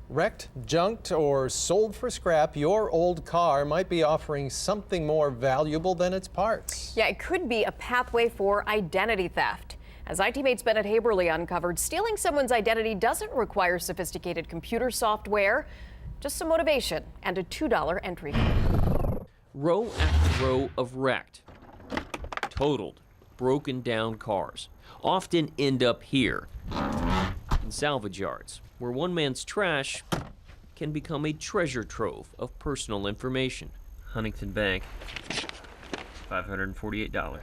Wrecked, junked, or sold for scrap, your old car might be offering something more valuable than its parts. Yeah, it could be a pathway for identity theft. As IT mate's Bennett Haeberle uncovered, stealing someone's identity doesn't require sophisticated computer software, just some motivation and a $2 entry fee. Row after row of wrecked, totaled, broken down cars often end up here in salvage yards, where one man's trash can become a treasure trove of personal information. Huntington Bank, $548.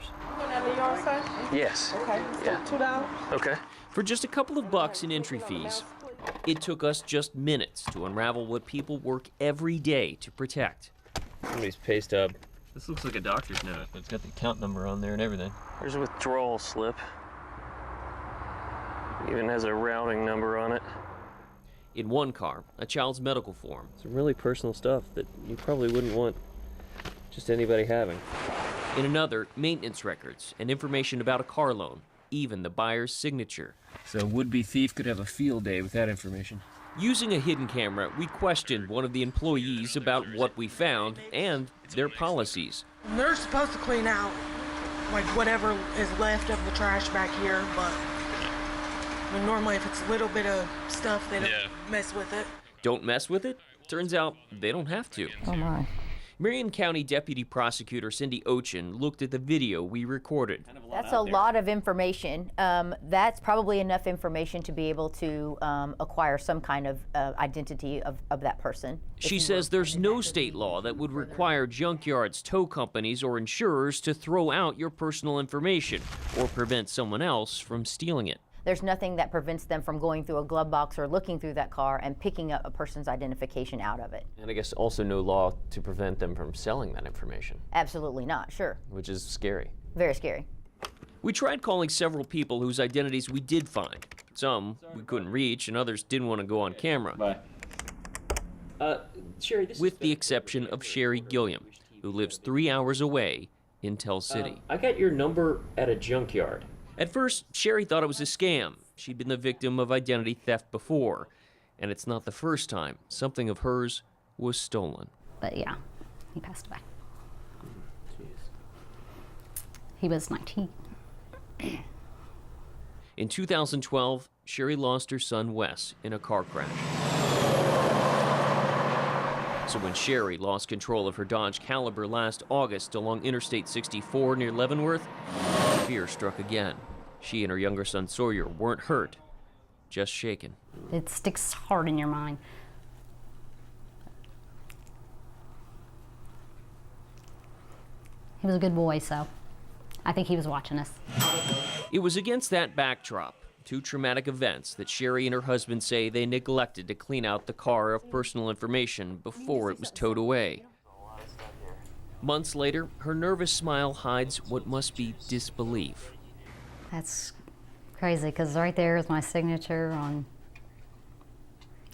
Yes. Okay, Yeah. so $2. Okay. For just a couple of bucks in entry fees, it took us just minutes to unravel what people work every day to protect. Somebody's pay stub. This looks like a doctor's note, but it's got the account number on there and everything. There's a withdrawal slip. Even has a routing number on it. In one car, a child's medical form. Some really personal stuff that you probably wouldn't want just anybody having. In another, maintenance records and information about a car loan, even the buyer's signature. So a would-be thief could have a field day with that information. Using a hidden camera, we questioned one of the employees about what we found and their policies. They're supposed to clean out like whatever is left of the trash back here, but normally if it's a little bit of stuff, they don't mess with it. Don't mess with it? Turns out they don't have to. Oh my. Marion County Deputy Prosecutor Cindy Ochin looked at the video we recorded. That's a lot of information. That's probably enough information to be able to acquire some kind of identity of that person. She says there's no state law that would require junkyards, tow companies, or insurers to throw out your personal information or prevent someone else from stealing it. There's nothing that prevents them from going through a glove box or looking through that car and picking up a person's identification out of it. And I guess also no law to prevent them from selling that information. Absolutely not, sure. Which is scary. Very scary. We tried calling several people whose identities we did find. Some we couldn't reach, and others didn't want to go on camera. Bye. Sherry, with the exception of Sherry Gilliam, who lives 3 hours away in Tell City. I got your number at a junkyard. At first, Sherry thought it was a scam. She'd been the victim of identity theft before. And it's not the first time something of hers was stolen. But yeah, he passed away. He was 19. In 2012, Sherry lost her son Wes in a car crash. So when Sherry lost control of her Dodge Caliber last August along Interstate 64 near Leavenworth, fear struck again. She and her younger son Sawyer weren't hurt, just shaken. It sticks hard in your mind. He was a good boy, so I think he was watching us. It was against that backdrop, two traumatic events, that Sherry and her husband say they neglected to clean out the car of personal information before it was towed away. Months later, her nervous smile hides what must be disbelief. That's crazy, because right there is my signature on,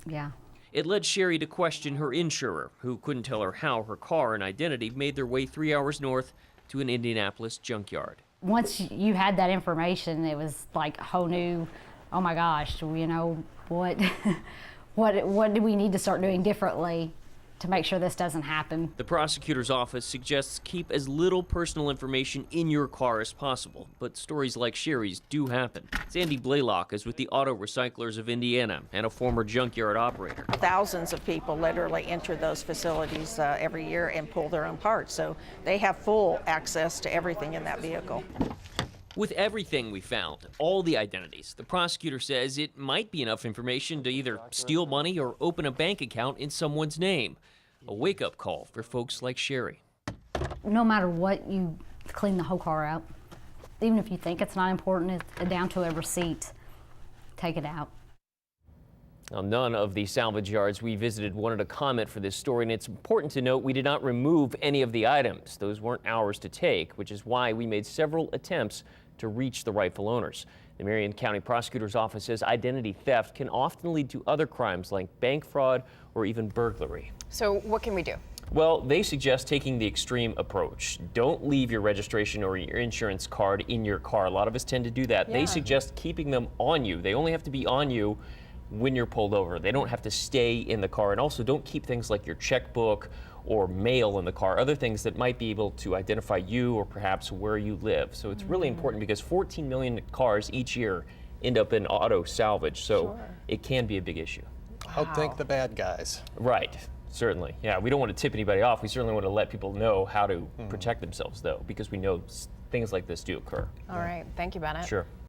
yeah. It led Sherry to question her insurer, who couldn't tell her how her car and identity made their way 3 hours north to an Indianapolis junkyard. Once you had that information, it was like a whole new, oh my gosh, you know, what do we need to start doing differently to make sure this doesn't happen? The prosecutor's office suggests keep as little personal information in your car as possible, but stories like Sherry's do happen. Sandy Blaylock is with the Auto Recyclers of Indiana and a former junkyard operator. Thousands of people literally enter those facilities every year and pull their own parts, so they have full access to everything in that vehicle. With everything we found, all the identities, the prosecutor says it might be enough information to either steal money or open a bank account in someone's name. A wake-up call for folks like Sherry. No matter what, you clean the whole car out. Even if you think it's not important, it's down to a receipt. Take it out. Now, none of the salvage yards we visited wanted to comment for this story, and it's important to note we did not remove any of the items. Those weren't ours to take, which is why we made several attempts to reach the rightful owners. The Marion County Prosecutor's Office says identity theft can often lead to other crimes like bank fraud or even burglary. So what can we do? Well, they suggest taking the extreme approach. Don't leave your registration or your insurance card in your car. A lot of us tend to do that. Yeah. They suggest keeping them on you. They only have to be on you when you're pulled over. They don't have to stay in the car. And also don't keep things like your checkbook or mail in the car, other things that might be able to identify you or perhaps where you live. So it's really important because 14 million cars each year end up in auto salvage. So it can be a big issue. Outthink the bad guys. Right. Certainly. Yeah, we don't want to tip anybody off. We certainly want to let people know how to protect themselves, though, because we know things like this do occur. All right. Thank you, Bennett. Sure.